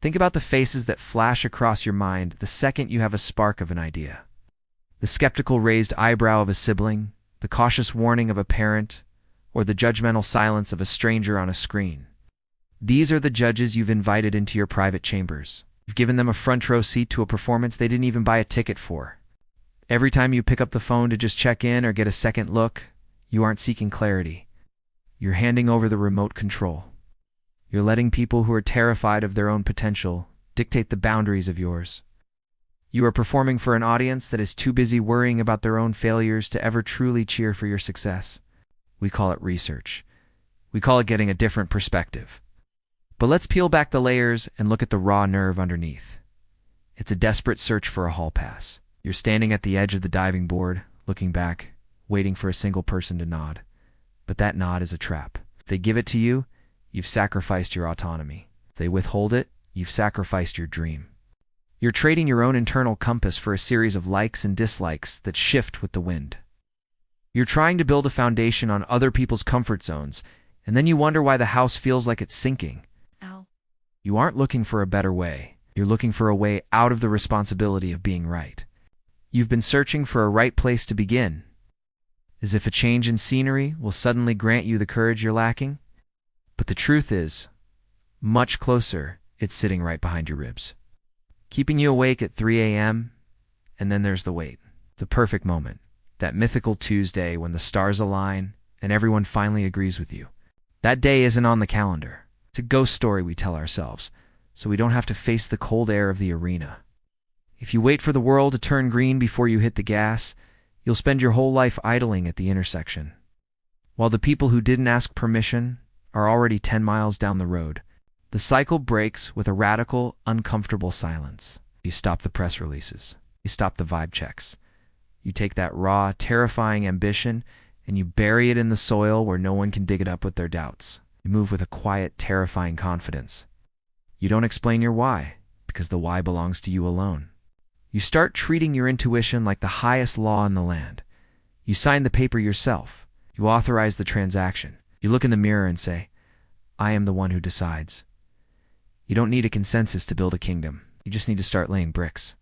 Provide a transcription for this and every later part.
Think about the faces that flash across your mind the second you have a spark of an idea. The skeptical raised eyebrow of a sibling, the cautious warning of a parent, or the judgmental silence of a stranger on a screen. These are the judges you've invited into your private chambers. You've given them a front row seat to a performance they didn't even buy a ticket for. Every time you pick up the phone to just check in or get a second look, you aren't seeking clarity. You're handing over the remote control. You're letting people who are terrified of their own potential dictate the boundaries of yours. You are performing for an audience that is too busy worrying about their own failures to ever truly cheer for your success. We call it research. We call it getting a different perspective. But let's peel back the layers and look at the raw nerve underneath. It's a desperate search for a hall pass. You're standing at the edge of the diving board, looking back, waiting for a single person to nod. But that nod is a trap. If they give it to you, you've sacrificed your autonomy. If they withhold it, you've sacrificed your dream. You're trading your own internal compass for a series of likes and dislikes that shift with the wind. You're trying to build a foundation on other people's comfort zones, and then you wonder why the house feels like it's sinking. Ow. You aren't looking for a better way. You're looking for a way out of the responsibility of being right. You've been searching for a right place to begin, as if a change in scenery will suddenly grant you the courage you're lacking. But the truth is, much closer, it's sitting right behind your ribs, keeping you awake at 3 a.m., and then there's the wait, the perfect moment, that mythical Tuesday when the stars align and everyone finally agrees with you. That day isn't on the calendar. It's a ghost story we tell ourselves, so we don't have to face the cold air of the arena. If you wait for the world to turn green before you hit the gas, you'll spend your whole life idling at the intersection, while the people who didn't ask permission are already 10 miles down the road. The cycle breaks with a radical, uncomfortable silence. You stop the press releases. You stop the vibe checks. You take that raw, terrifying ambition and you bury it in the soil where no one can dig it up with their doubts. You move with a quiet, terrifying confidence. You don't explain your why, because the why belongs to you alone. You start treating your intuition like the highest law in the land. You sign the paper yourself. You authorize the transaction. You look in the mirror and say, I am the one who decides. You don't need a consensus to build a kingdom. You just need to start laying bricks.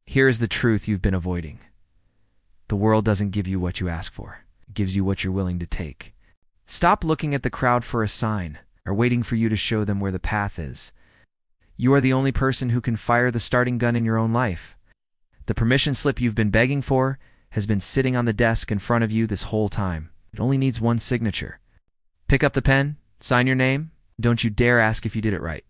Here is the truth you've been avoiding. The world doesn't give you what you ask for. It gives you what you're willing to take. Stop looking at the crowd for a sign or waiting for you to show them where the path is. You are the only person who can fire the starting gun in your own life. The permission slip you've been begging for has been sitting on the desk in front of you this whole time. It only needs one signature. Pick up the pen, sign your name. Don't you dare ask if you did it right.